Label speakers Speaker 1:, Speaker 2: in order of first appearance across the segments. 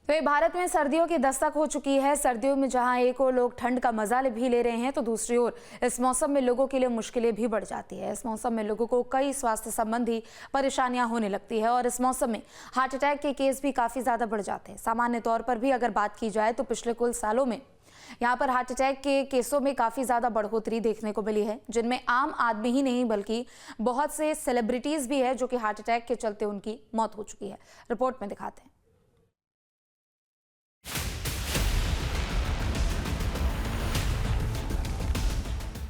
Speaker 1: वही भारत में सर्दियों की दस्तक हो चुकी है। सर्दियों में जहां एक और लोग ठंड का मजा भी ले रहे हैं, तो दूसरी ओर इस मौसम में लोगों के लिए मुश्किलें भी बढ़ जाती है। इस मौसम में लोगों को कई स्वास्थ्य संबंधी परेशानियां होने लगती है और इस मौसम में हार्ट अटैक के केस भी काफी ज्यादा बढ़ जाते हैं। सामान्य तौर पर भी अगर बात की जाए तो पिछले कुछ सालों में यहाँ पर हार्ट अटैक के केसों में काफी ज्यादा बढ़ोतरी देखने को मिली है, जिनमें आम आदमी ही नहीं बल्कि बहुत से सेलिब्रिटीज भी है जो कि हार्ट अटैक के चलते उनकी मौत हो चुकी है। रिपोर्ट में दिखाते हैं।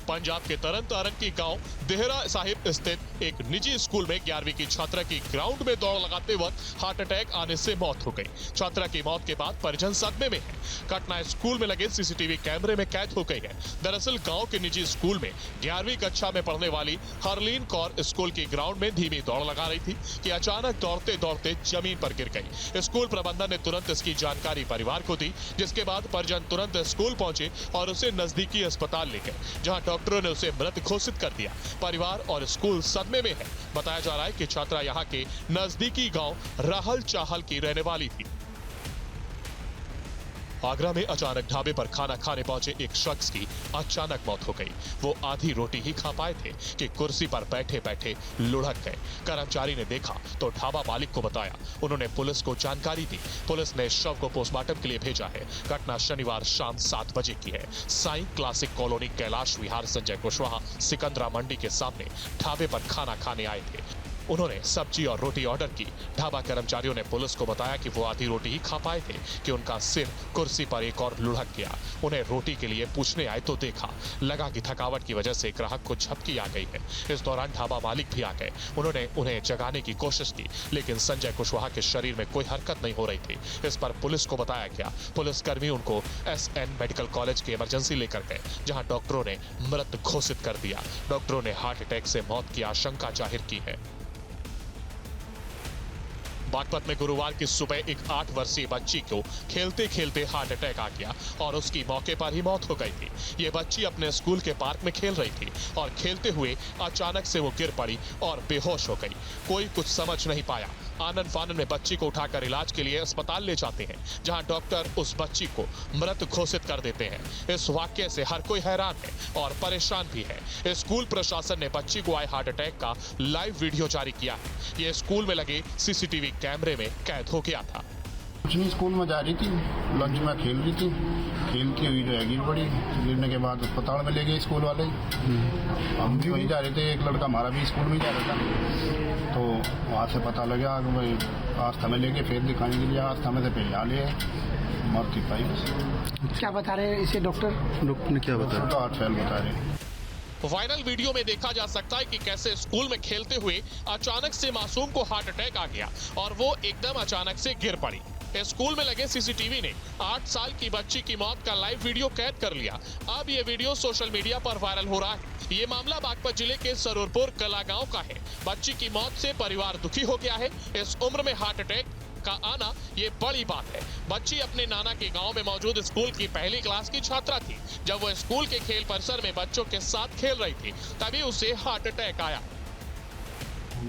Speaker 2: पंजाब के तरन तारण की गांव देहरा साहिब स्थित एक निजी स्कूल में 11वीं की छात्रा की ग्राउंड में दौड़ लगाते वक्त हार्ट अटैक आने से मौत हो गई। छात्रा की मौत के बाद परिजन सदमे में है। घटना स्कूल में लगे सीसीटीवी कैमरे में कैद हो गई है। दरअसल गांव के निजी स्कूल में 11वीं कक्षा में पढ़ने वाली हरलीन कौर स्कूल की ग्राउंड में धीमी दौड़ लगा रही थी कि अचानक दौड़ते दौड़ते जमीन पर गिर गई। स्कूल प्रबंधन ने तुरंत इसकी जानकारी परिवार को दी, जिसके बाद परिजन तुरंत स्कूल पहुंचे और उसे नजदीकी अस्पताल ले गए, जहां डॉक्टरों ने उसे मृत घोषित कर दिया। परिवार और स्कूल सदमे में है। बताया जा रहा है कि छात्रा यहां के नजदीकी गांव राहल चाहल की रहने वाली थी। आगरा में अचानक ढाबे पर खाना खाने पहुंचे एक शख्स की अचानक मौत हो गई। वो आधी रोटी ही खा पाए थे कि कुर्सी पर बैठे बैठे लुढ़क गए। कर्मचारी ने देखा तो ढाबा मालिक को बताया। उन्होंने पुलिस को जानकारी दी। पुलिस ने शव को पोस्टमार्टम के लिए भेजा है। घटना शनिवार शाम 7 बजे की है। साई क्लासिक कॉलोनी कैलाश विहार संजय कुशवाहा सिकंदरा मंडी के सामने ढाबे पर खाना खाने आए थे। उन्होंने सब्जी और रोटी ऑर्डर की। ढाबा कर्मचारियों ने पुलिस को बताया कि वो आधी रोटी ही खा पाए थे कि उनका सिर कुर्सी पर एक और लुढ़क गया। उन्हें रोटी के लिए पूछने आए तो देखा, लगा कि थकावट की वजह से ग्राहक को झपकी आ गई है। इस दौरान ढाबा मालिक भी आ गए। उन्होंने उन्हें जगाने की कोशिश की, लेकिन संजय कुशवाहा के शरीर में कोई हरकत नहीं हो रही थी। इस पर पुलिस को बताया गया। पुलिसकर्मी उनको SN मेडिकल कॉलेज की इमरजेंसी लेकर गए, जहां डॉक्टरों ने मृत घोषित कर दिया। डॉक्टरों ने हार्ट अटैक से मौत की आशंका जाहिर की है। बागपत में गुरुवार की सुबह एक 8 वर्षीय बच्ची को खेलते खेलते हार्ट अटैक आ गया और उसकी मौके पर ही मौत हो गई थी। ये बच्ची अपने स्कूल के पार्क में खेल रही थी और खेलते हुए अचानक से वो गिर पड़ी और बेहोश हो गई। कोई कुछ समझ नहीं पाया। आनन फानन में बच्ची को उठाकर इलाज के लिए अस्पताल ले जाते हैं, जहां डॉक्टर उस बच्ची को मृत घोषित कर देते हैं। इस वाक्य से हर कोई हैरान है और परेशान भी है। स्कूल प्रशासन ने बच्ची को आए हार्ट अटैक का लाइव वीडियो जारी किया है। ये स्कूल में लगे सीसीटीवी कैमरे में कैद हो गया था।
Speaker 3: कुछ नहीं, स्कूल में जा रही थी, लंच में खेल रही थी, खेलती हुई जो है गिर पड़ी। गिरने के बाद अस्पताल में ले गए स्कूल वाले। हम भी वहीं जा रहे थे, एक लड़का हमारा भी स्कूल में ही जा रहा था, तो वहाँ से पता लगा कि भाई आस्था में लेके फिर दिखाने के लिए आस्था में से फिर यहाँ ले मौत की पाई।
Speaker 4: क्या बता रहे हैं इसे डॉक्टर ने क्या बताया?
Speaker 3: तो हार्ट फेल बता रहे हैं।
Speaker 2: वायरल वीडियो में देखा जा सकता है कि कैसे स्कूल में खेलते हुए अचानक से मासूम को हार्ट अटैक आ गया और वो एकदम अचानक से गिर पड़ी। स्कूल में लगे सीसीटीवी ने 8 साल की बच्ची की मौत का लाइव वीडियो कैद कर लिया। अब ये वीडियो सोशल मीडिया पर वायरल हो रहा है। ये मामला बागपत जिले के सरूरपुर कला गांव का है। बच्ची की मौत से परिवार दुखी हो गया है। इस उम्र में हार्ट अटैक का आना ये बड़ी बात है। बच्ची अपने नाना के गांव में मौजूद स्कूल की पहली क्लास की छात्रा थी। जब वो स्कूल के खेल परिसर में बच्चों के साथ खेल रही थी, तभी उसे हार्ट अटैक आया।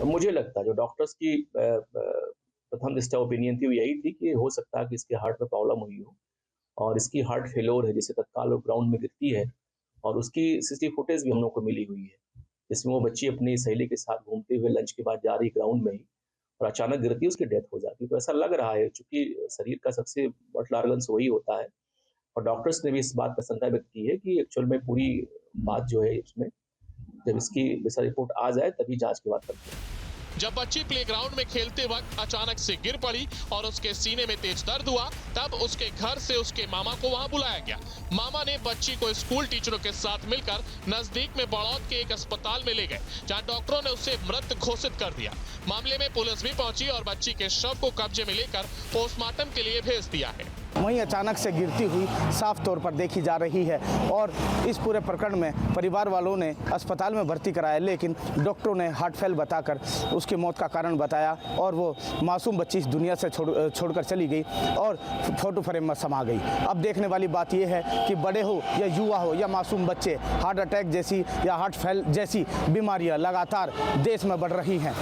Speaker 5: मुझे लगता है जो डॉक्टर्स की प्रथम दृष्टया ओपिनियन थी वो यही थी कि हो सकता है कि इसके हार्ट में प्रॉब्लम हुई हो और इसकी हार्ट फेलोर है, जिसे तत्काल ग्राउंड में गिरती है। और उसकी सीसीटीवी फुटेज भी हम लोग को मिली हुई है, जिसमें वो बच्ची अपनी सहेली के साथ घूमते हुए लंच के बाद जा रही ग्राउंड में ही और अचानक गिरती है, उसकी डेथ हो जाती है। तो ऐसा लग रहा है, चूंकि शरीर का सबसे वाइटल ऑर्गन्स वही होता है और डॉक्टर्स ने भी इस बात पर शंका व्यक्त की है कि एक्चुअल में पूरी बात जो है इसमें जब इसकी रिपोर्ट आ जाए तभी जांच की बात करते हैं।
Speaker 2: जब बच्ची प्लेग्राउंड में खेलते वक्त अचानक से गिर पड़ी और उसके सीने में तेज दर्द हुआ, तब उसके घर से उसके मामा को वहां बुलाया गया। मामा ने बच्ची को स्कूल टीचरों के साथ मिलकर नजदीक में बड़ौद के एक अस्पताल में ले गए, जहां डॉक्टरों ने उसे मृत घोषित कर दिया। मामले में पुलिस भी पहुंची और बच्ची के शव को कब्जे में लेकर पोस्टमार्टम के लिए भेज दिया है।
Speaker 4: वहीं अचानक से गिरती हुई साफ तौर पर देखी जा रही है और इस पूरे प्रकरण में परिवार वालों ने अस्पताल में भर्ती कराया, लेकिन डॉक्टरों ने हार्ट फेल बताकर उसकी मौत का कारण बताया और वो मासूम बच्ची इस दुनिया से छोड़कर चली गई और फोटो फ्रेम में समा गई। अब देखने वाली बात यह है कि बड़े हो या युवा हो या मासूम बच्चे, हार्ट अटैक जैसी या हार्ट फेल जैसी बीमारियां लगातार देश में बढ़ रही हैं।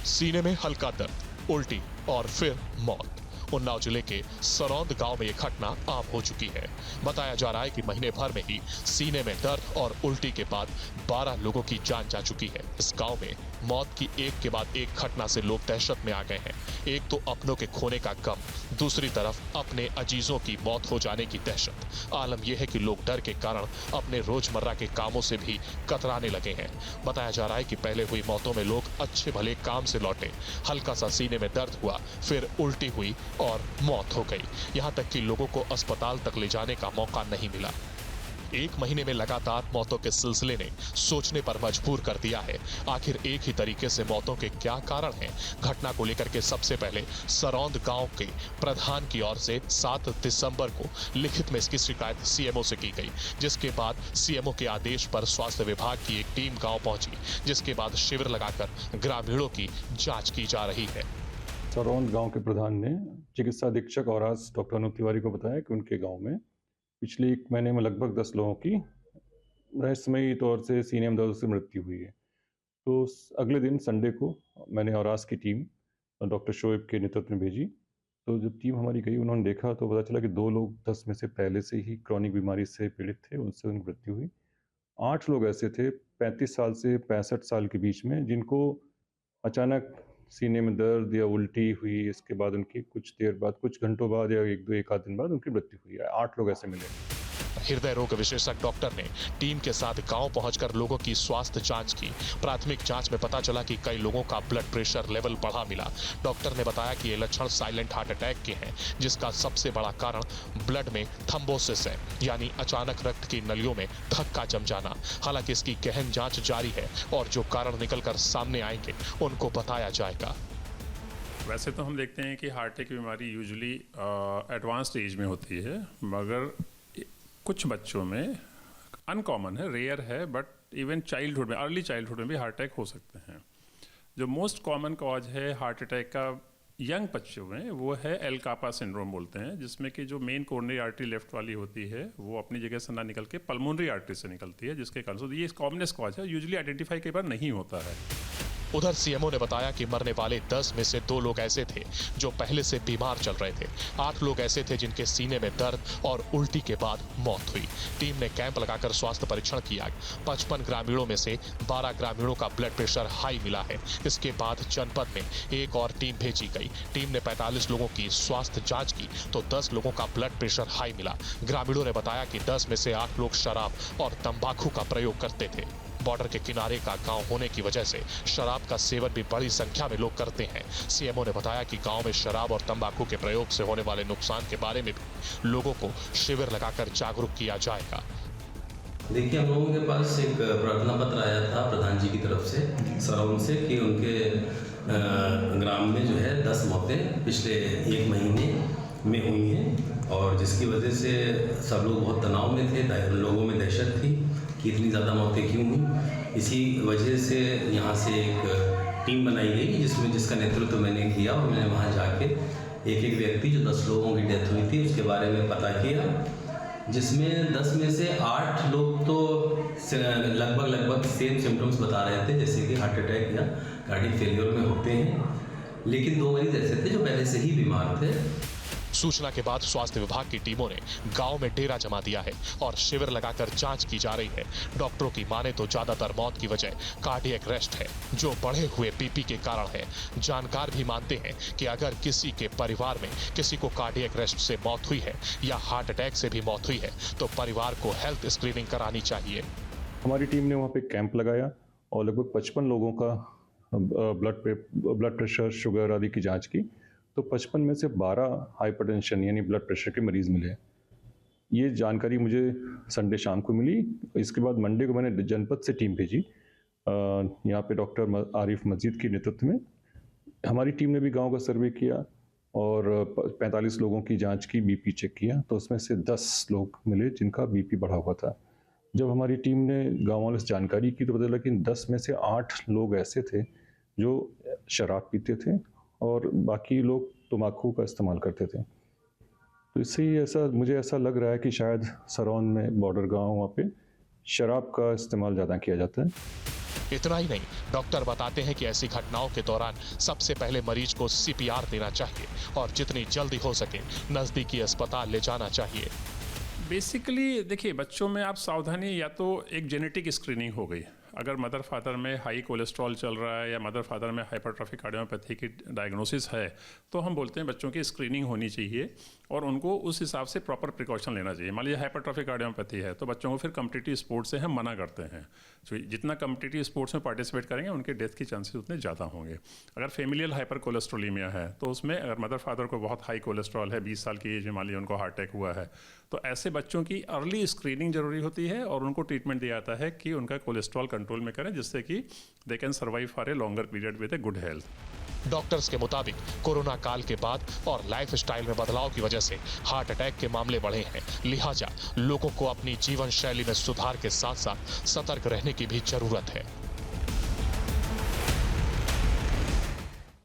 Speaker 2: सीने में हल्का दर्द, उल्टी और फिर मौत। उन्नाव जिले के सरौंद गांव में यह घटना आम हो चुकी है। बताया जा रहा है कि महीने भर में ही सीने में दर्द और उल्टी के बाद 12 लोगों की जान जा चुकी है। इस गांव में मौत की एक के बाद एक घटना से लोग दहशत में आ गए हैं। एक तो अपनों के खोने का गम, दूसरी तरफ अपने अजीजों की मौत हो जाने की दहशत। आलम यह है कि लोग डर के कारण अपने रोजमर्रा के कामों से भी कतराने लगे हैं। बताया जा रहा है कि पहले हुई मौतों में लोग अच्छे भले काम से लौटे, हल्का सा सीने में दर्द हुआ, फिर उल्टी हुई और मौत हो गई। यहाँ तक कि लोगों को अस्पताल तक ले जाने का मौका नहीं मिला। एक महीने में लगातार मौतों के सिलसिले ने सोचने पर मजबूर कर दिया है। आखिर एक ही तरीके से मौतों के क्या कारण हैं? घटना को लेकर के सबसे पहले सरौंद गांव के प्रधान की ओर से 7 दिसंबर को लिखित में इसकी शिकायत सीएमओ से की गई, जिसके बाद सीएमओ के आदेश पर स्वास्थ्य विभाग की एक टीम गांव पहुंची, जिसके बाद शिविर लगाकर ग्रामीणों की जांच की जा रही है।
Speaker 6: सरौंद गांव के प्रधान ने चिकित्सा अधीक्षक और आज डॉक्टर अनूप तिवारी को बताया कि उनके गांव में पिछले 1 महीने में लगभग 10 लोगों की रहस्यमयी तौर से सीने में दर्द से मृत्यु हुई है। तो अगले दिन संडे को मैंने औरास की टीम डॉक्टर शोएब के नेतृत्व में भेजी। तो जब टीम हमारी गई, उन्होंने देखा तो पता चला कि 2 लोग 10 में से पहले से ही क्रॉनिक बीमारी से पीड़ित थे, उनसे उनकी मृत्यु हुई। 8 लोग ऐसे थे 35 साल से 65 साल के बीच में, जिनको अचानक सीने में दर्द या उल्टी हुई, इसके बाद उनकी कुछ देर बाद, कुछ घंटों बाद या एक आध दिन बाद उनकी मृत्यु हुई है। 8 लोग ऐसे मिले।
Speaker 2: हृदय रोग विशेषज्ञ डॉक्टर ने टीम के साथ गांव पहुंचकर लोगों की स्वास्थ्य जांच की। प्राथमिक जांच में पता चला कि कई लोगों का ब्लड प्रेशर लेवल बढ़ा मिला। डॉक्टर ने बताया कि ये लक्षण साइलेंट हार्ट अटैक के हैं, जिसका सबसे बड़ा कारण ब्लड में थ्रोम्बोसिस है, यानी अचानक रक्त की नलियों में धक्का जम जाना। हालांकि इसकी गहन जांच जारी है और जो कारण निकलकर सामने आएंगे उनको बताया जाएगा।
Speaker 7: वैसे तो हम देखते हैं कि हार्ट अटैक की बीमारी यूजुअली एडवांस स्टेज में होती है, मगर कुछ बच्चों में अनकॉमन है, रेयर है, बट इवन चाइल्डहुड में, अर्ली चाइल्डहुड में भी हार्ट अटैक हो सकते हैं। जो मोस्ट कॉमन कॉज है हार्ट अटैक का यंग बच्चों में, वो है एल कापा सिंड्रोम बोलते हैं, जिसमें कि जो मेन कोरोनरी आर्टरी लेफ्ट वाली होती है वो अपनी जगह से ना निकल के पल्मोनरी आर्टरी से निकलती है, जिसके कारण से ये कॉमनेस्ट कॉज है, यूजुअली आइडेंटिफाई कई बार नहीं होता है।
Speaker 2: उधर सीएमओ ने बताया कि मरने वाले 10 में से 2 लोग ऐसे थे जो पहले से बीमार चल रहे थे। 8 लोग ऐसे थे जिनके सीने में दर्द और उल्टी के बाद मौत हुई। टीम ने कैंप लगाकर स्वास्थ्य परीक्षण किया। 55 ग्रामीणों में से 12 ग्रामीणों का ब्लड प्रेशर हाई मिला है। इसके बाद जनपद में एक और टीम भेजी गई। टीम ने 45 लोगों की स्वास्थ्य जांच की तो 10 लोगों का ब्लड प्रेशर हाई मिला। ग्रामीणों ने बताया कि 10 में से 8 लोग शराब और तंबाकू का प्रयोग करते थे। बॉर्डर के किनारे का गांव होने की वजह से शराब का सेवन भी बड़ी संख्या में लोग करते हैं। सीएमओ ने बताया कि गांव में शराब और तंबाकू के प्रयोग से होने वाले नुकसान के बारे में भी लोगों को शिविर लगाकर जागरूक किया जाएगा।
Speaker 8: देखिए, हम लोगों के पास एक प्रार्थना पत्र आया था प्रधान जी की तरफ से सरौंद से कि उनके ग्राम में जो है 10 मौतें पिछले 1 महीने में हुई हैं, और जिसकी वजह से सब लोग बहुत तनाव में थे, लोगों में दहशत थी कि इतनी ज़्यादा मौतें क्यों हुई। इसी वजह से यहाँ से एक टीम बनाई गई जिसका नेतृत्व मैंने किया, और मैंने वहाँ जाके एक व्यक्ति जो 10 लोगों की डेथ हुई थी उसके बारे में पता किया, जिसमें 10 में से 8 लोग तो लगभग सेम सिम्टम्स बता रहे थे, जैसे कि हार्ट अटैक या कार्डियक फेलियर में होते हैं, लेकिन 2 मरीज ऐसे थे जो पहले से ही बीमार थे।
Speaker 2: सूचना के बाद स्वास्थ्य विभाग की टीमों ने गांव में डेरा जमा दिया है और शिविर लगाकर जांच की जा रही है। डॉक्टरों की माने तो ज्यादातर मौत की वजह कार्डियक अरेस्ट है, जो बढ़े हुए बीपी के कारण है। जानकार भी मानते हैं कि अगर किसी के परिवार में किसी को कार्डियक अरेस्ट से मौत हुई है या हार्ट अटैक से भी मौत हुई है तो परिवार को हेल्थ स्क्रीनिंग करानी चाहिए।
Speaker 6: हमारी टीम ने वहाँ पे कैंप लगाया और लगभग 55 लोगों का ब्लड प्रेशर, शुगर आदि की जाँच की, तो 55 में से 12 हाइपरटेंशन यानी ब्लड प्रेशर के मरीज़ मिले। ये जानकारी मुझे संडे शाम को मिली। इसके बाद मंडे को मैंने जनपद से टीम भेजी। यहाँ पे डॉक्टर आरिफ मजीद के नेतृत्व में हमारी टीम ने भी गांव का सर्वे किया और 45 लोगों की जांच की, बीपी चेक किया, तो उसमें से 10 लोग मिले जिनका बीपी बढ़ा हुआ था। जब हमारी टीम ने गाँव वालों से जानकारी की तो पता चला कि 10 में से 8 लोग ऐसे थे जो शराब पीते थे और बाकी लोग तम्बाकू का इस्तेमाल करते थे। तो इससे ही मुझे ऐसा लग रहा है कि शायद सरौंद में बॉर्डर गांव वहाँ पे शराब का इस्तेमाल ज़्यादा किया जाता है।
Speaker 2: इतना ही नहीं, डॉक्टर बताते हैं कि ऐसी घटनाओं के दौरान सबसे पहले मरीज को CPR देना चाहिए और जितनी जल्दी हो सके नजदीकी अस्पताल ले जाना चाहिए।
Speaker 7: बेसिकली देखिए, बच्चों में आप सावधानी, या तो एक जेनेटिक स्क्रीनिंग हो गई, अगर मदर फादर में हाई कोलेस्ट्रॉल चल रहा है या मदर फादर में हाइपरट्रॉफिक कार्डियोपैथी की डायग्नोसिस है, तो हम बोलते हैं बच्चों की स्क्रीनिंग होनी चाहिए और उनको उस हिसाब से प्रॉपर प्रिकॉशन लेना चाहिए। मान लीजिए हाइपरट्रॉफिक कार्डियोपैथी है तो बच्चों को फिर कम्पिटिटिव स्पोर्ट्स से हम मना करते हैं। तो जितना कम्पिटिटिव स्पोर्ट्स में पार्टिसिपेट करेंगे उनके डेथ की चांसेस उतने ज़्यादा होंगे। अगर फेमिलियल हाइपर कोलेस्ट्रोलीमिया है तो उसमें अगर मदर फादर को बहुत हाई कोलेस्ट्रॉल है, 20 साल की एज में मान लीजिए उनको हार्ट अटैक हुआ है, तो ऐसे बच्चों की अर्ली स्क्रीनिंग जरूरी होती है और उनको ट्रीटमेंट दिया जाता है कि उनका कोलेस्ट्रॉल कंट्रोल में करें, जिससे कि they can survive for a longer period with a good health.
Speaker 2: Doctors के मुताबिक कोरोना काल के बाद और लाइफस्टाइल में बदलाव की वजह से हार्ट अटैक के मामले बढ़े हैं। लिहाजा लोगों को अपनी जीवन शैली में सुधार के साथ साथ सतर्क रहने की भी जरूरत है।